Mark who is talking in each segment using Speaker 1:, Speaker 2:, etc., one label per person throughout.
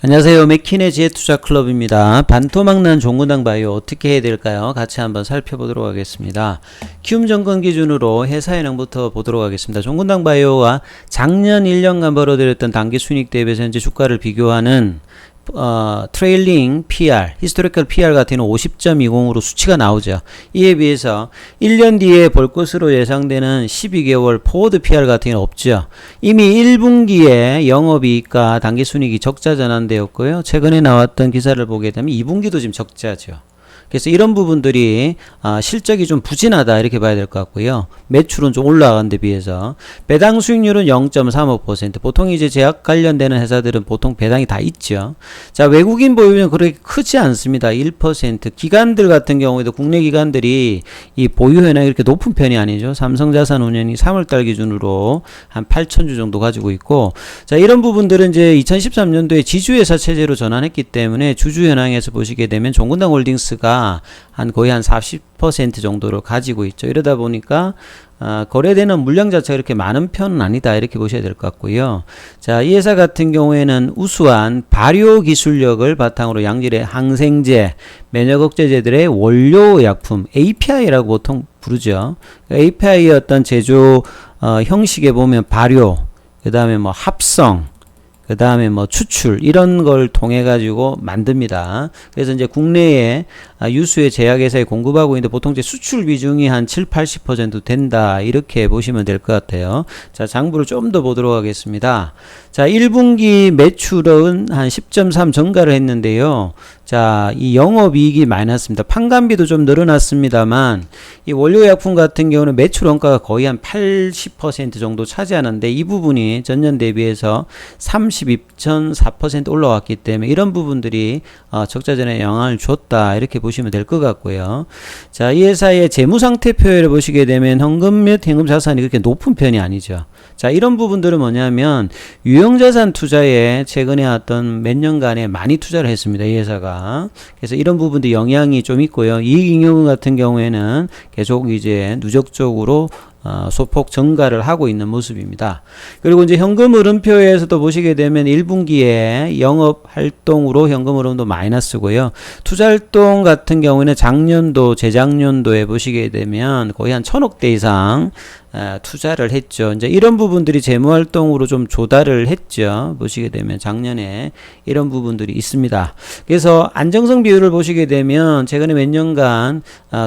Speaker 1: 안녕하세요. 맥킨의 지혜투자클럽입니다. 반토막난 종근당 바이오 어떻게 해야 될까요? 같이 한번 살펴보도록 하겠습니다. 키움 정권 기준으로 회사 현황부터 보도록 하겠습니다. 종근당 바이오가 작년 1년간 벌어들였던 단기 순이익 대비해서 현재 주가를 비교하는 트레일링 PR, 히스토리컬 PR 같은 경우는 50.20으로 수치가 나오죠. 이에 비해서 1년 뒤에 볼 것으로 예상되는 12개월 포워드 PR 같은 경우는 없죠. 이미 1분기에 영업이익과 당기순이익이 적자 전환되었고요. 최근에 나왔던 기사를 보게 되면 2분기도 지금 적자죠. 그래서 이런 부분들이 실적이 좀 부진하다 이렇게 봐야 될 것 같고요. 매출은 좀 올라간 데 비해서 배당 수익률은 0.35%. 보통 이제 제약 관련되는 회사들은 보통 배당이 다 있죠. 자, 외국인 보유는 그렇게 크지 않습니다. 1%. 기관들 같은 경우에도 국내 기관들이 이 보유 현황이 이렇게 높은 편이 아니죠. 삼성자산운용이 3월달 기준으로 한 8,000주 정도 가지고 있고, 자, 이런 부분들은 이제 2013년도에 지주회사 체제로 전환했기 때문에 주주 현황에서 보시게 되면 종근당 홀딩스가 한 거의 한 40% 정도를 가지고 있죠. 이러다 보니까 거래되는 물량 자체가 이렇게 많은 편은 아니다 이렇게 보셔야 될 것 같고요. 자, 이 회사 같은 경우에는 우수한 발효 기술력을 바탕으로 양질의 항생제, 면역 억제제들의 원료 약품 API라고 보통 부르죠. API의 어떤 제조 형식에 보면 발효, 그 다음에 뭐 합성, 그 다음에 뭐 추출 이런 걸 통해 가지고 만듭니다. 그래서 이제 국내에 유수의 제약회사에 공급하고 있는데 보통 이제 수출 비중이 한 70-80% 된다 이렇게 보시면 될 것 같아요. 자, 장부를 좀 더 보도록 하겠습니다. 자, 1분기 매출은 한 10.3 증가를 했는데요. 자, 이 영업이익이 많이 났습니다. 판관비도 좀 늘어났습니다만 이 원료약품 같은 경우는 매출 원가가 거의 한 80% 정도 차지하는데 이 부분이 전년 대비해서 32.4% 올라왔기 때문에 이런 부분들이 적자전에 영향을 줬다 이렇게 보시면 될 것 같고요. 자, 이 회사의 재무상태표를 보시게 되면 현금 및 현금 자산이 그렇게 높은 편이 아니죠. 자, 이런 부분들은 뭐냐면 유형자산 투자에 최근에 어떤 몇 년간에 많이 투자를 했습니다. 이 회사가. 그래서 이런 부분도 영향이 좀 있고요. 이익잉여 같은 경우에는 계속 이제 누적적으로 소폭 증가를 하고 있는 모습입니다. 그리고 이제 현금 흐름표에서도 보시게 되면 1분기에 영업 활동으로 현금 흐름도 마이너스고요. 투자 활동 같은 경우에는 작년도, 재작년도에 보시게 되면 거의 한 1,000억대 이상 투자를 했죠. 이제 이런 부분들이 재무 활동으로 좀 조달을 했죠. 보시게 되면 작년에 이런 부분들이 있습니다. 그래서 안정성 비율을 보시게 되면 최근에 몇 년간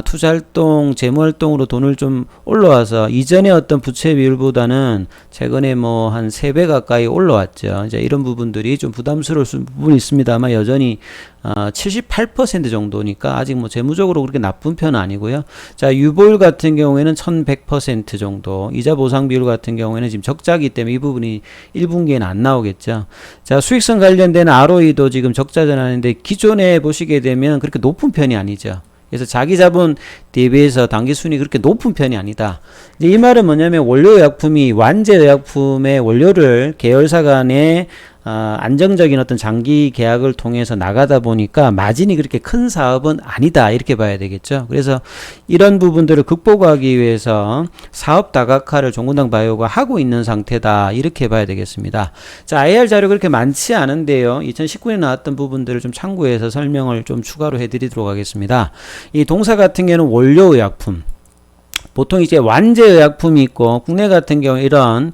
Speaker 1: 투자 활동, 재무 활동으로 돈을 좀 올라와서 이전에 어떤 부채 비율보다는 최근에 뭐 한 3배 가까이 올라왔죠. 이제 이런 부분들이 좀 부담스러울 부분이 있습니다만 여전히 78% 정도니까 아직 뭐 재무적으로 그렇게 나쁜 편은 아니고요. 자, 유보율 같은 경우에는 1100% 정도, 이자 보상 비율 같은 경우에는 지금 적자기 때문에 이 부분이 1분기에는 안 나오겠죠. 자, 수익성 관련된 ROE도 지금 적자 전환인데 기존에 보시게 되면 그렇게 높은 편이 아니죠. 그래서 자기 자본 대비해서 당기순이 그렇게 높은 편이 아니다. 이제 이 말은 뭐냐면 원료의약품이 완제의약품의 원료를 계열사 간에 안정적인 어떤 장기 계약을 통해서 나가다 보니까 마진이 그렇게 큰 사업은 아니다 이렇게 봐야 되겠죠. 그래서 이런 부분들을 극복하기 위해서 사업 다각화를 종근당 바이오가 하고 있는 상태다 이렇게 봐야 되겠습니다. 자, IR 자료 그렇게 많지 않은데요. 2019년에 나왔던 부분들을 좀 참고해서 설명을 좀 추가로 해드리도록 하겠습니다. 이 동사 같은 경우는 원료의약품, 보통 이제 완제의약품이 있고 국내 같은 경우 이런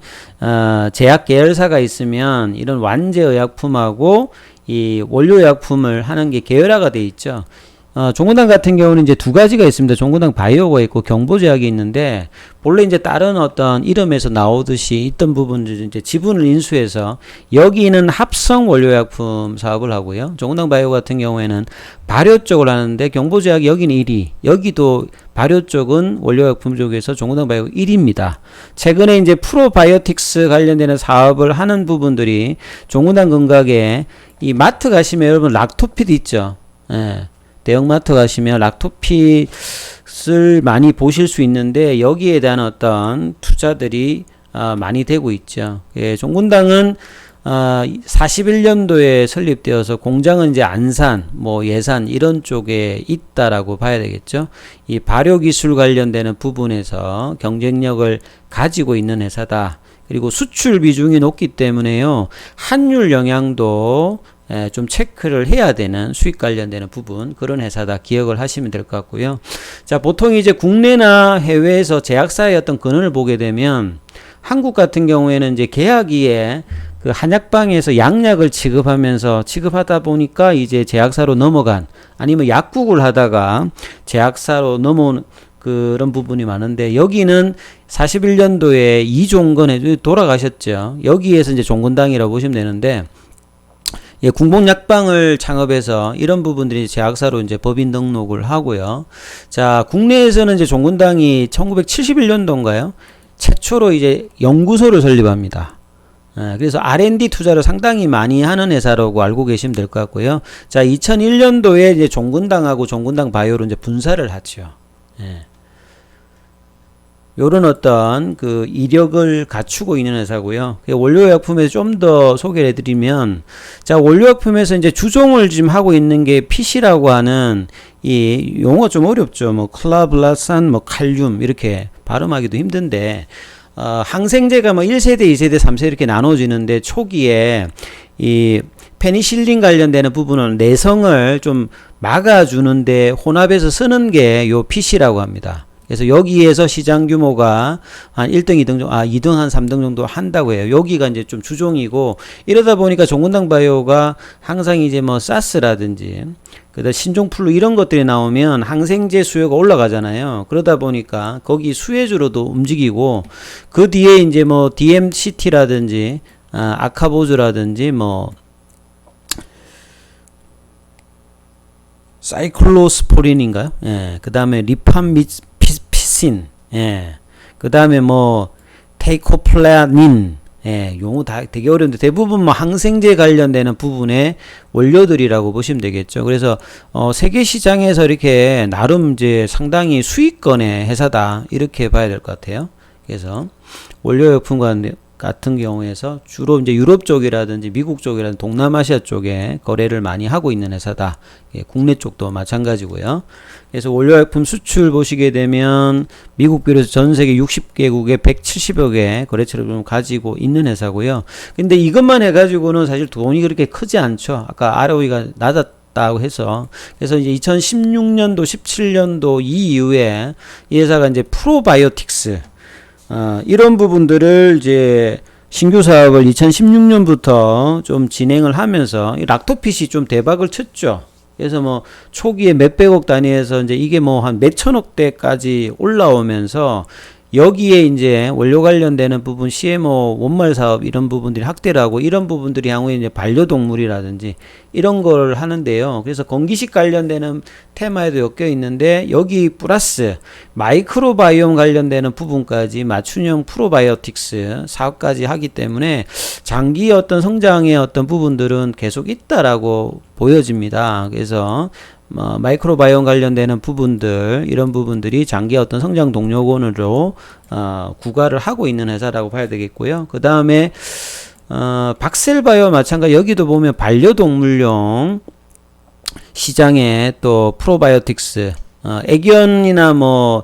Speaker 1: 제약 계열사가 있으면 이런 완제의약품하고 이 원료의약품을 하는 게 계열화가 돼 있죠. 종근당 같은 경우는 이제 두 가지가 있습니다. 종근당 바이오가 있고 경보제약이 있는데 본래 이제 다른 어떤 이름에서 나오듯이 있던 부분들 이제 지분을 인수해서 여기는 합성 원료약품 사업을 하고요. 종근당 바이오 같은 경우에는 발효 쪽을 하는데 경보제약이 여기는 1위, 여기도 발효 쪽은 원료약품 쪽에서 종근당 바이오 1위입니다. 최근에 이제 프로바이오틱스 관련되는 사업을 하는 부분들이 종근당 건강에 이 마트 가시면 여러분 락토피드 있죠. 예. 대형마트 가시면 락토핏을 많이 보실 수 있는데 여기에 대한 어떤 투자들이 많이 되고 있죠. 예, 종근당은 41년도에 설립되어서 공장은 이제 안산, 뭐 예산 이런 쪽에 있다라고 봐야 되겠죠. 이 발효 기술 관련되는 부분에서 경쟁력을 가지고 있는 회사다. 그리고 수출 비중이 높기 때문에요. 환율 영향도 좀 체크를 해야 되는 수익 관련되는 부분, 그런 회사다 기억을 하시면 될 것 같고요. 자, 보통 이제 국내나 해외에서 제약사의 어떤 근원을 보게 되면 한국 같은 경우에는 이제 계약위에 그 한약방에서 약약을 취급하다 보니까 이제 제약사로 넘어간, 아니면 약국을 하다가 제약사로 넘어온 그런 부분이 많은데, 여기는 41년도에 이종건에 돌아가셨죠. 여기에서 이제 종근당이라고 보시면 되는데, 예, 궁복약방을 창업해서 이런 부분들이 제약사로 이제 법인 등록을 하고요. 자, 국내에서는 이제 종근당이 1971년도인가요? 최초로 이제 연구소를 설립합니다. 그래서 R&D 투자를 상당히 많이 하는 회사라고 알고 계시면 될 것 같고요. 자, 2001년도에 이제 종근당하고 종근당 바이오로 이제 분사를 하죠. 예. 요런 어떤 그 이력을 갖추고 있는 회사고요. 원료약품에서 좀 더 소개를 해드리면, 자, 원료약품에서 이제 주종을 지금 하고 있는 게 PC라고 하는, 이 용어 좀 어렵죠. 뭐 클라블라산, 뭐 칼륨 이렇게 발음하기도 힘든데, 항생제가 뭐 1세대, 2세대, 3세대 이렇게 나눠지는데, 초기에 이 페니실린 관련되는 부분은 내성을 좀 막아주는데 혼합해서 쓰는 게 요 PC라고 합니다. 그래서 여기에서 시장 규모가 한 1등, 2등 정도, 2등 한 3등 정도 한다고 해요. 여기가 이제 좀 주종이고, 이러다 보니까 종근당 바이오가 항상 이제 뭐 사스라든지, 그다음 신종플루 이런 것들이 나오면 항생제 수요가 올라가잖아요. 그러다 보니까 거기 수혜주로도 움직이고, 그 뒤에 이제 뭐 DMCT라든지, 아카보즈라든지, 뭐, 사이클로스포린인가요? 예. 그 다음에 리팜피신, 예. 그 다음에 뭐, 테이코플라닌, 예. 용어 다 되게 어려운데 대부분 뭐 항생제 관련되는 부분의 원료들이라고 보시면 되겠죠. 그래서, 세계 시장에서 이렇게 나름 이제 상당히 수익권의 회사다. 이렇게 봐야 될 것 같아요. 그래서, 원료약품 같은 경우에서 주로 이제 유럽 쪽이라든지 미국 쪽이라든지 동남아시아 쪽에 거래를 많이 하고 있는 회사다. 예, 국내 쪽도 마찬가지고요. 그래서 원료약품 수출 보시게 되면 미국 비롯해서 전 세계 60개국에 170여 개 거래처를 좀 가지고 있는 회사고요. 근데 이것만 해가지고는 사실 돈이 그렇게 크지 않죠. 아까 ROE가 낮았다고 해서. 그래서 이제 2016년도, 17년도 이 이후에 이 회사가 이제 프로바이오틱스, 이런 부분들을 이제 신규 사업을 2016년부터 좀 진행을 하면서 락토핏이 좀 대박을 쳤죠. 그래서 뭐 초기에 몇백억 단위에서 이제 이게 뭐 한 몇천억 대까지 올라오면서 여기에 이제 원료 관련되는 부분, CMO 원말 사업 이런 부분들이 확대를 하고, 이런 부분들이 향후에 이제 반려동물이라든지 이런 걸 하는데요. 그래서 건기식 관련되는 테마에도 엮여 있는데, 여기 플러스 마이크로바이옴 관련되는 부분까지 맞춤형 프로바이오틱스 사업까지 하기 때문에 장기 어떤 성장의 어떤 부분들은 계속 있다라고 보여집니다. 그래서 마이크로바이옴 관련되는 부분들, 이런 부분들이 장기 어떤 성장 동력원으로 구가를 하고 있는 회사라고 봐야 되겠고요. 그 다음에 박셀바이오 마찬가지, 여기도 보면 반려동물용 시장에 또 프로바이오틱스, 애견이나 뭐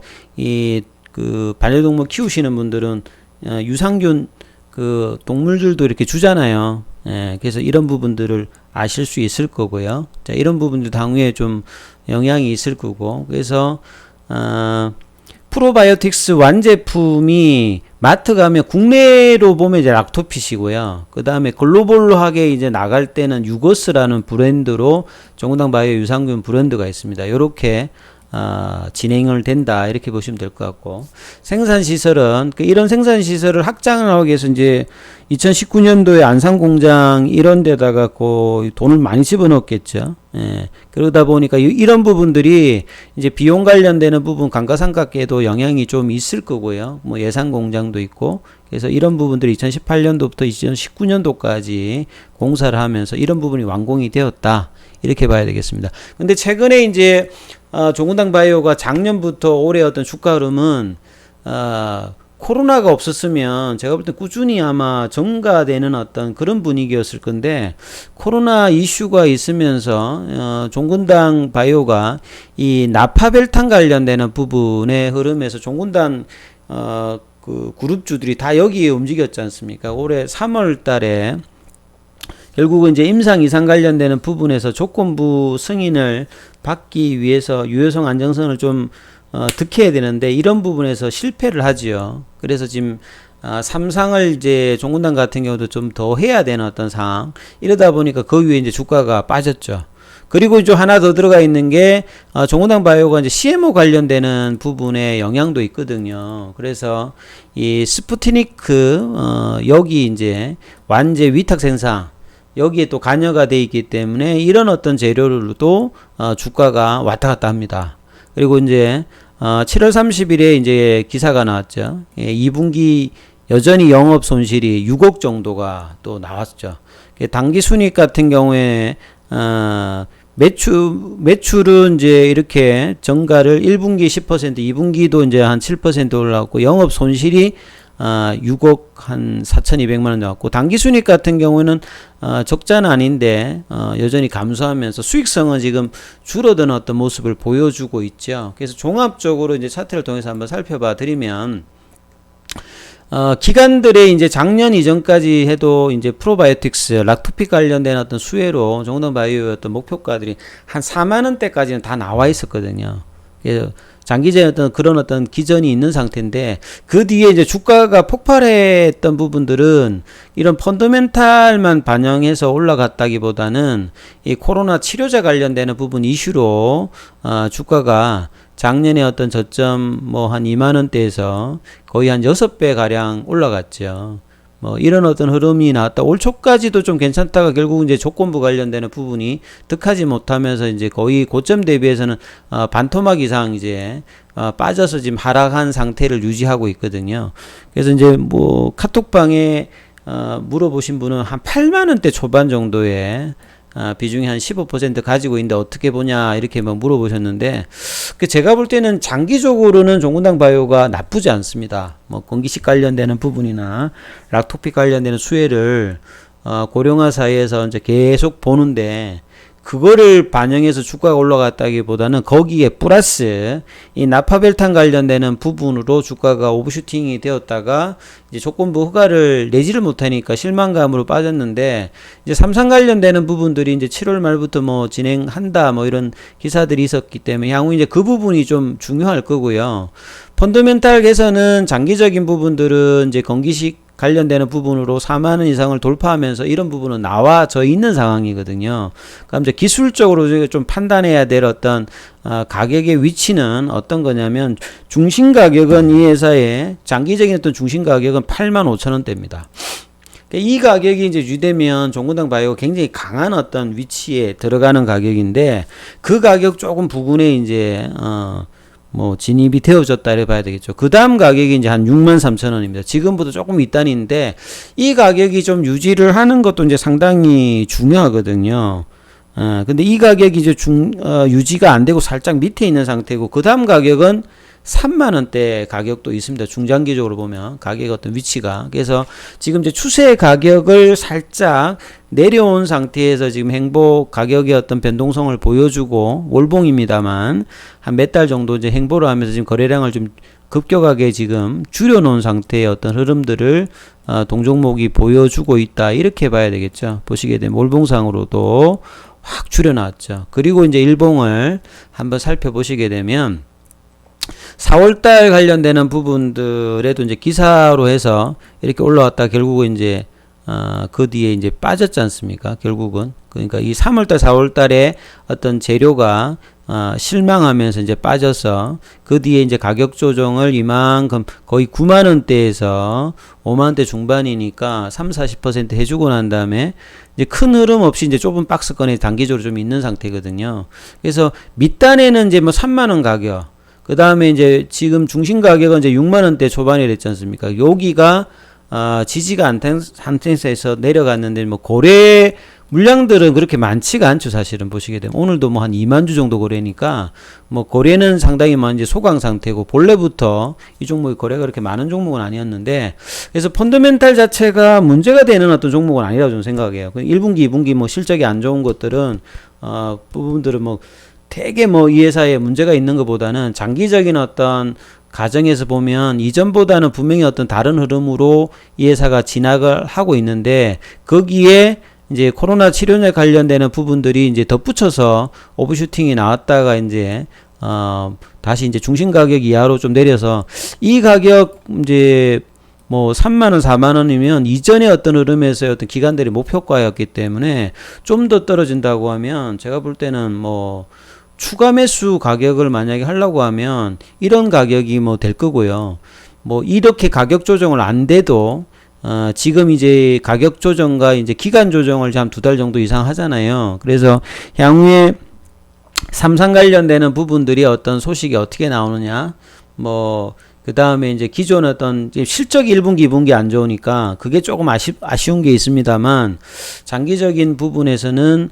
Speaker 1: 그 반려동물 키우시는 분들은 유산균 그 동물들도 이렇게 주잖아요. 예, 그래서 이런 부분들을 아실 수 있을 거고요. 자, 이런 부분들 당후에 좀 영향이 있을 거고, 그래서 프로바이오틱스 완제품이 마트 가면 국내로 보면 이제 락토핏이고요. 그 다음에 글로벌하게 이제 나갈 때는 유거스라는 브랜드로 종근당 바이오 유산균 브랜드가 있습니다. 요렇게 진행을 된다, 이렇게 보시면 될 것 같고, 생산시설은 이런 생산시설을 확장을 하기 위해서 이제 2019년도에 안산공장 이런 데다가 돈을 많이 집어넣었겠죠. 예. 그러다 보니까 이런 부분들이 이제 비용 관련되는 부분, 감가상각에도 영향이 좀 있을 거고요. 뭐 예산공장도 있고, 그래서 이런 부분들이 2018년도부터 2019년도까지 공사를 하면서 이런 부분이 완공이 되었다, 이렇게 봐야 되겠습니다. 근데 최근에 이제 종근당 바이오가 작년부터 올해 어떤 주가 흐름은 코로나가 없었으면 제가 볼 때 꾸준히 아마 증가되는 어떤 그런 분위기였을 건데, 코로나 이슈가 있으면서 종근당 바이오가 이 나파벨탄 관련되는 부분의 흐름에서 종근당 그 그룹주들이 다 여기에 움직였지 않습니까? 올해 3월 달에 결국은 이제 임상 이상 관련되는 부분에서 조건부 승인을 받기 위해서 유효성 안정성을 좀 득해야 되는데 이런 부분에서 실패를 하지요. 그래서 지금 3상을 이제 종군당 같은 경우도 좀 더 해야 되는 어떤 상황. 이러다 보니까 그 위에 이제 주가가 빠졌죠. 그리고 좀 하나 더 들어가 있는 게 종군당 바이오가 이제 CMO 관련되는 부분에 영향도 있거든요. 그래서 이 스푸트니크 여기 이제 완제 위탁 생산 여기에 또 관여가 돼 있기 때문에 이런 어떤 재료로도 주가가 왔다 갔다 합니다. 그리고 이제 7월 30일에 이제 기사가 나왔죠. 2분기 여전히 영업 손실이 6억 정도가 또 나왔죠. 당기 순이익 같은 경우에 매출은 이제 이렇게 정가를 1분기 10%, 2분기도 이제 한 7% 올라왔고 영업 손실이 6억 한 4,200만 원 나왔고 당기순이익 같은 경우는 적자는 아닌데 여전히 감소하면서 수익성은 지금 줄어드는 어떤 모습을 보여주고 있죠. 그래서 종합적으로 이제 차트를 통해서 한번 살펴봐 드리면 기관들의 이제 작년 이전까지 해도 이제 프로바이오틱스, 락토픽 관련된 어떤 수혜로 종군당 바이오의 어떤 목표가들이 한 4만 원대까지는 다 나와 있었거든요. 그래서 장기적인 어떤 그런 어떤 기전이 있는 상태인데 그 뒤에 이제 주가가 폭발했던 부분들은 이런 펀더멘탈만 반영해서 올라갔다기보다는 이 코로나 치료제 관련되는 부분 이슈로 주가가 작년에 어떤 저점 뭐 한 2만 원대에서 거의 한 6배 가량 올라갔죠. 뭐 이런 어떤 흐름이 나왔다. 올 초까지도 좀 괜찮다가 결국 이제 조건부 관련되는 부분이 득하지 못하면서 이제 거의 고점 대비해서는 반토막 이상 이제 빠져서 지금 하락한 상태를 유지하고 있거든요. 그래서 이제 뭐 카톡방에 물어보신 분은 한 8만 원대 초반 정도에 비중이 한 15% 가지고 있는데 어떻게 보냐 이렇게 막 물어보셨는데 제가 볼 때는 장기적으로는 종군당 바이오가 나쁘지 않습니다. 뭐 건기식 관련되는 부분이나 락토픽 관련되는 수혜를 고령화 사이에서 이제 계속 보는데 그거를 반영해서 주가가 올라갔다기보다는 거기에 플러스 이 나파벨탄 관련되는 부분으로 주가가 오버슈팅이 되었다가 이제 조건부 허가를 내지를 못하니까 실망감으로 빠졌는데 이제 삼상 관련되는 부분들이 이제 7월 말부터 뭐 진행한다 뭐 이런 기사들이 있었기 때문에 향후 이제 그 부분이 좀 중요할 거고요. 펀더멘탈 개선은 장기적인 부분들은 이제 건기식 관련되는 부분으로 4만 원 이상을 돌파하면서 이런 부분은 나와져 있는 상황이거든요. 그럼 이제 기술적으로 좀 판단해야 될 어떤 가격의 위치는 어떤 거냐면 중심 가격은 이 회사의 장기적인 어떤 중심 가격은 8만 5천 원대입니다. 이 가격이 이제 유지되면 종군당 바이오가 굉장히 강한 어떤 위치에 들어가는 가격인데 그 가격 조금 부근에 이제 뭐 진입이 되어졌다 이래 봐야 되겠죠. 그 다음 가격이 이제 한 63,000원입니다. 지금보다 조금 윗단인데 이 가격이 좀 유지를 하는 것도 이제 상당히 중요하거든요. 근데 이 가격이 이제 유지가 안 되고 살짝 밑에 있는 상태고 그 다음 가격은 3만원대 가격도 있습니다. 중장기적으로 보면 가격의 어떤 위치가. 그래서 지금 이제 추세 가격을 살짝 내려온 상태에서 지금 행보 가격의 어떤 변동성을 보여주고 월봉입니다만 한 몇 달 정도 이제 행보를 하면서 지금 거래량을 좀 급격하게 지금 줄여놓은 상태의 어떤 흐름들을 동종목이 보여주고 있다. 이렇게 봐야 되겠죠. 보시게 되면 월봉상으로도 확 줄여놨죠. 그리고 이제 일봉을 한번 살펴보시게 되면 4월달 관련되는 부분들에도 이제 기사로 해서 이렇게 올라왔다 결국은 이제 그 뒤에 이제 빠졌지 않습니까? 결국은 그러니까 이 3월달 4월달에 어떤 재료가 실망하면서 이제 빠져서 그 뒤에 이제 가격 조정을 이만큼 거의 9만 원대에서 5만 원대 중반이니까 30-40% 해주고 난 다음에 이제 큰 흐름 없이 이제 좁은 박스권에 단기적으로 좀 있는 상태거든요. 그래서 밑단에는 이제 뭐 3만 원 가격 그 다음에 이제 지금 중심 가격은 이제 6만 원대 초반에 됐지 않습니까? 여기가 지지가 않던 상태에서 내려갔는데 뭐 거래 물량들은 그렇게 많지가 않죠. 사실은 보시게 되면 오늘도 뭐 한 2만 주 정도 거래니까 뭐 거래는 상당히 많은 이제 소강 상태고 본래부터 이 종목이 거래가 그렇게 많은 종목은 아니었는데 그래서 펀더멘탈 자체가 문제가 되는 어떤 종목은 아니라고 저는 생각해요. 1분기, 2분기 뭐 실적이 안 좋은 것들은 부분들은 뭐 되게 뭐 이 회사에 문제가 있는 것보다는 장기적인 어떤 가정에서 보면 이전보다는 분명히 어떤 다른 흐름으로 이 회사가 진학을 하고 있는데 거기에 이제 코로나 치료제 관련되는 부분들이 이제 덧붙여서 오버슈팅이 나왔다가 이제 다시 이제 중심 가격 이하로 좀 내려서 이 가격 이제 뭐 3만원, 4만원이면 이전의 어떤 흐름에서의 어떤 기관들이 목표가였기 때문에 좀 더 떨어진다고 하면 제가 볼 때는 뭐 추가 매수 가격을 만약에 하려고 하면 이런 가격이 뭐 될 거고요. 뭐 이렇게 가격 조정을 안 돼도 지금 이제 가격 조정과 이제 기간 조정을 한 2달 정도 이상 하잖아요. 그래서 향후에 삼성 관련되는 부분들이 어떤 소식이 어떻게 나오느냐, 뭐 그 다음에 이제 기존 어떤 실적이 1분기, 2분기 안 좋으니까 그게 조금 아쉬운 게 있습니다만 장기적인 부분에서는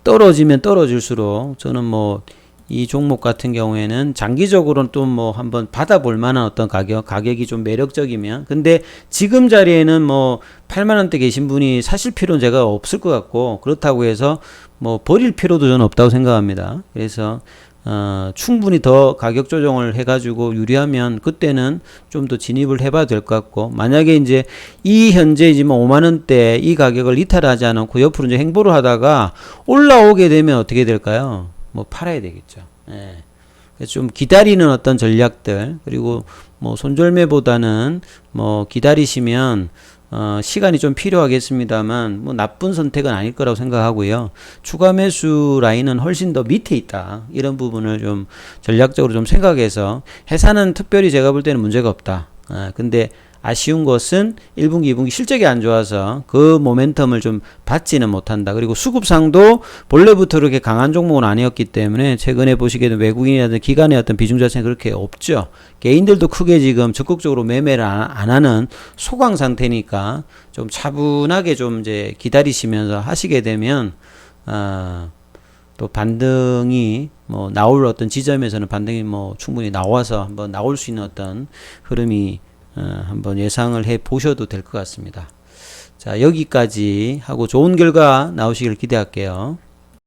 Speaker 1: 떨어지면 떨어질수록 저는 뭐 이 종목 같은 경우에는 장기적으로는 또 뭐 한번 받아볼 만한 어떤 가격이 좀 매력적이면, 근데 지금 자리에는 뭐 8만원대 계신 분이 사실 필요는 제가 없을 것 같고, 그렇다고 해서 뭐 버릴 필요도 저는 없다고 생각합니다. 그래서 충분히 더 가격 조정을 해가지고 유리하면 그때는 좀 더 진입을 해봐도 될 것 같고, 만약에 이제 이 현재 이제 뭐 5만원대 이 가격을 이탈하지 않고 옆으로 이제 행보를 하다가 올라오게 되면 어떻게 될까요? 뭐 팔아야 되겠죠. 예. 그래서 좀 기다리는 어떤 전략들, 그리고 뭐 손절매보다는 뭐 기다리시면 시간이 좀 필요하겠습니다만 뭐 나쁜 선택은 아닐 거라고 생각하고요. 추가 매수 라인은 훨씬 더 밑에 있다. 이런 부분을 좀 전략적으로 좀 생각해서, 회사는 특별히 제가 볼 때는 문제가 없다. 근데 아쉬운 것은 1분기, 2분기 실적이 안 좋아서 그 모멘텀을 좀 받지는 못한다. 그리고 수급상도 본래부터 그렇게 강한 종목은 아니었기 때문에 최근에 보시기에도 외국인이라든 기관의 어떤 비중 자체는 그렇게 없죠. 개인들도 크게 지금 적극적으로 매매를 안 하는 소강 상태니까 좀 차분하게 좀 이제 기다리시면서 하시게 되면 또 반등이 뭐 나올 어떤 지점에서는 반등이 뭐 충분히 나와서 한번 나올 수 있는 어떤 흐름이 한번 예상을 해 보셔도 될 것 같습니다. 자, 여기까지 하고 좋은 결과 나오시길 기대할게요.